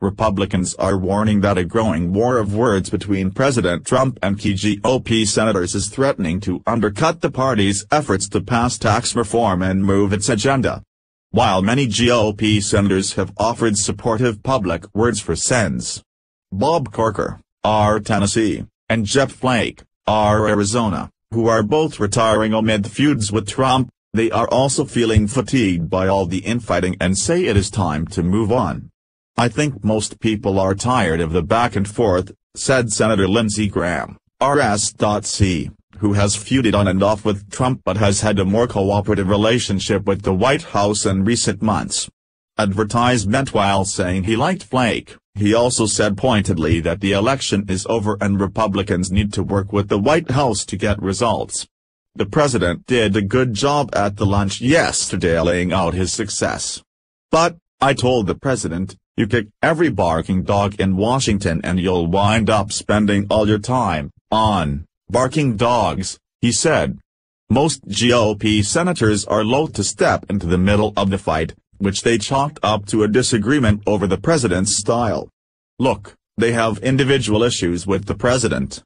Republicans are warning that a growing war of words between President Trump and key GOP senators is threatening to undercut the party's efforts to pass tax reform and move its agenda. While many GOP senators have offered supportive public words for Sens. Bob Corker, R. Tennessee, and Jeff Flake, R. Arizona, who are both retiring amid feuds with Trump, they are also feeling fatigued by all the infighting and say it is time to move on. "I think most people are tired of the back and forth," said Senator Lindsey Graham, RS.C., who has feuded on and off with Trump but has had a more cooperative relationship with the White House in recent months. Advertisement. While saying he liked Flake, he also said pointedly that the election is over and Republicans need to work with the White House to get results. The president did a good job at the lunch yesterday laying out his success. "But, I told the president, you kick every barking dog in Washington and you'll wind up spending all your time on barking dogs," he said. Most GOP senators are loath to step into the middle of the fight, which they chalked up to a disagreement over the president's style. "Look, they have individual issues with the president.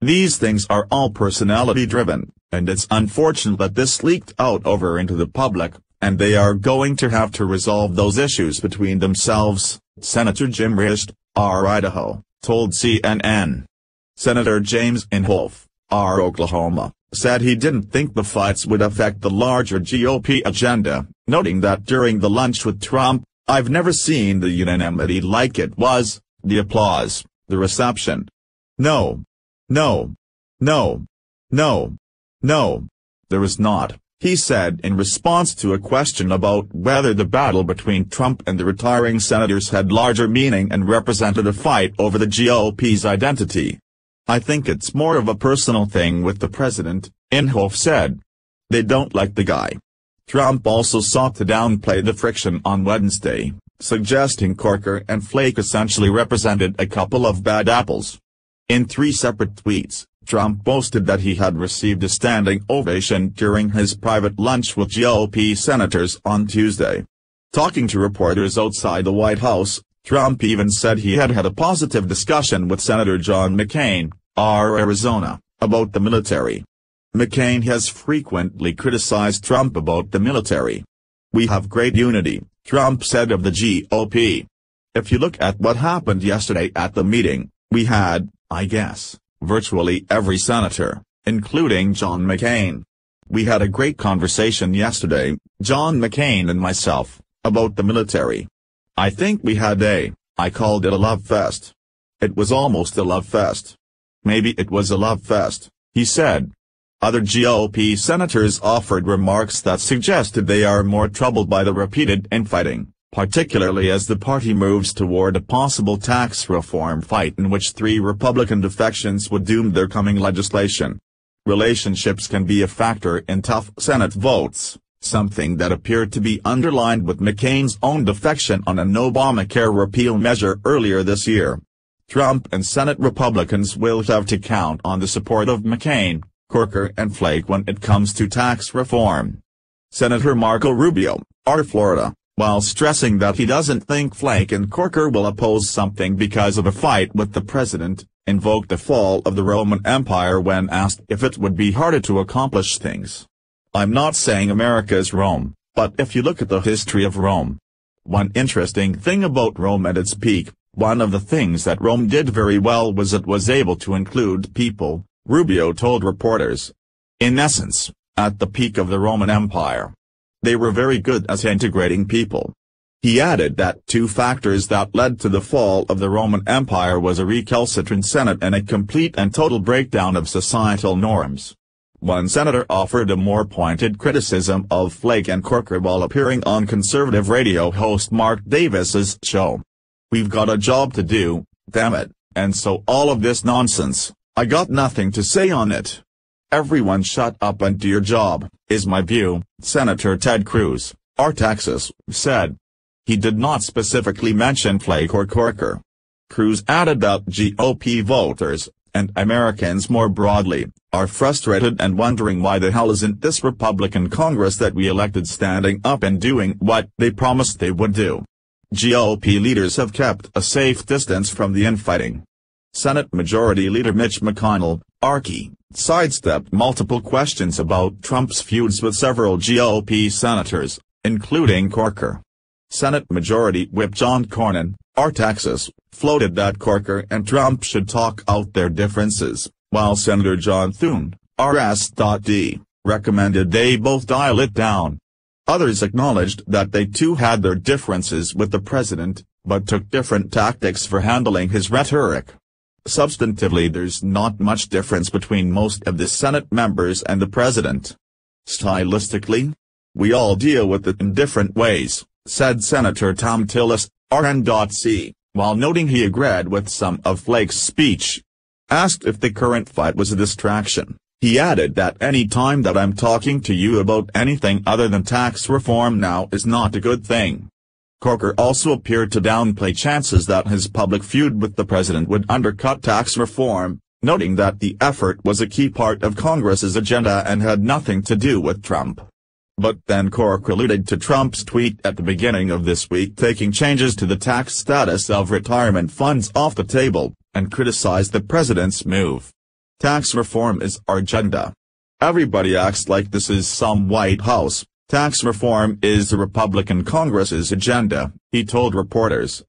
These things are all personality-driven, and it's unfortunate that this leaked out over into the public, and they are going to have to resolve those issues between themselves," Senator Jim Risch, R. Idaho, told CNN. Senator James Inhofe, R. Oklahoma, said he didn't think the fights would affect the larger GOP agenda, noting that during the lunch with Trump, "I've never seen the unanimity like it was, the applause, the reception. No. No. No. No. No. There was not," he said in response to a question about whether the battle between Trump and the retiring senators had larger meaning and represented a fight over the GOP's identity. "I think it's more of a personal thing with the president," Inhofe said. "They don't like the guy." Trump also sought to downplay the friction on Wednesday, suggesting Corker and Flake essentially represented a couple of bad apples. In 3 separate tweets, Trump boasted that he had received a standing ovation during his private lunch with GOP senators on Tuesday. Talking to reporters outside the White House, Trump even said he had had a positive discussion with Senator John McCain, R. Arizona, about the military. McCain has frequently criticized Trump about the military. "We have great unity," Trump said of the GOP. "If you look at what happened yesterday at the meeting, we had, I guess, virtually every senator, including John McCain. We had a great conversation yesterday, John McCain and myself, about the military. I think we had I called it a love fest. It was almost a love fest. Maybe it was a love fest," he said. Other GOP senators offered remarks that suggested they are more troubled by the repeated infighting, particularly as the party moves toward a possible tax reform fight in which 3 Republican defections would doom their coming legislation. Relationships can be a factor in tough Senate votes, something that appeared to be underlined with McCain's own defection on an Obamacare repeal measure earlier this year. Trump and Senate Republicans will have to count on the support of McCain, Corker and Flake when it comes to tax reform. Senator Marco Rubio, R. Florida, while stressing that he doesn't think Flake and Corker will oppose something because of a fight with the president, invoked the fall of the Roman Empire when asked if it would be harder to accomplish things. "I'm not saying America's Rome, but if you look at the history of Rome. One interesting thing about Rome at its peak, one of the things that Rome did very well was it was able to include people," Rubio told reporters. "In essence, at the peak of the Roman Empire, they were very good at integrating people." He added that 2 factors that led to the fall of the Roman Empire was a recalcitrant Senate and a complete and total breakdown of societal norms. One senator offered a more pointed criticism of Flake and Corker while appearing on conservative radio host Mark Davis's show. "We've got a job to do, damn it, and so all of this nonsense, I got nothing to say on it. Everyone shut up and do your job, is my view," Senator Ted Cruz, R. Texas, said. He did not specifically mention Flake or Corker. Cruz added that GOP voters, and Americans more broadly, are frustrated and wondering why the hell isn't this Republican Congress that we elected standing up and doing what they promised they would do. GOP leaders have kept a safe distance from the infighting. Senate Majority Leader Mitch McConnell, RK, sidestepped multiple questions about Trump's feuds with several GOP senators, including Corker. Senate Majority Whip John Cornyn, R. Texas, floated that Corker and Trump should talk out their differences, while Senator John Thune, R.S.D., recommended they both dial it down. Others acknowledged that they too had their differences with the president, but took different tactics for handling his rhetoric. Substantively, there's not much difference between most of the Senate members and the president. Stylistically, we all deal with it in different ways, said Senator Thom Tillis, RN.C., while noting he agreed with some of Flake's speech. Asked if the current fight was a distraction, he added that any time that I'm talking to you about anything other than tax reform now is not a good thing. Corker also appeared to downplay chances that his public feud with the president would undercut tax reform, noting that the effort was a key part of Congress's agenda and had nothing to do with Trump. But then Corker alluded to Trump's tweet at the beginning of this week taking changes to the tax status of retirement funds off the table, and criticized the president's move. Tax reform is our agenda. Everybody acts like this is some White House. Tax reform is the Republican Congress's agenda, he told reporters.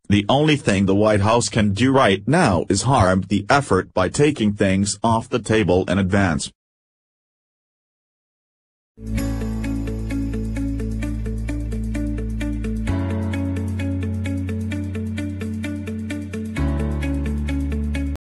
The only thing the White House can do right now is harm the effort by taking things off the table in advance.